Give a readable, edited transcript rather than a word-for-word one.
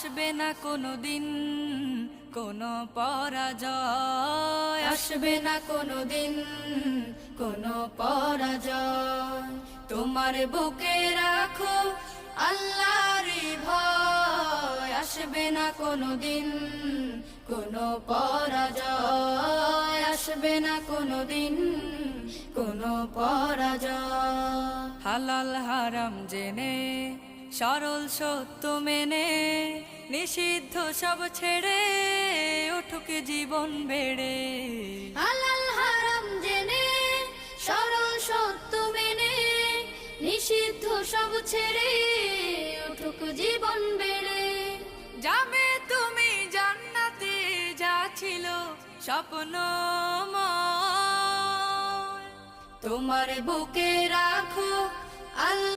আসবে না কোনো দিন কোনো পরাজয়, আসবে না কোনো দিন কোনো পরাজয়। তোমার বুকে রাখো আল্লাহর ভয়, আসবে না কোনো দিন কোনো পরাজয়, আসবে না কোনো দিন কোনো পরাজয়। হালাল হারাম জেনে সরল সত্য মেনে নিষিদ্ধ সব ছেড়ে উঠুক জীবন বেড়ে। হালাল হারাম জেনে সরল সত্য মেনে নিষিদ্ধ সব ছেড়ে উঠুক জীবন বেড়ে। যাবে তুমি জান্নাতে যা ছিল স্বপ্নময়, তোমার বুকে রাখো আল্লাহ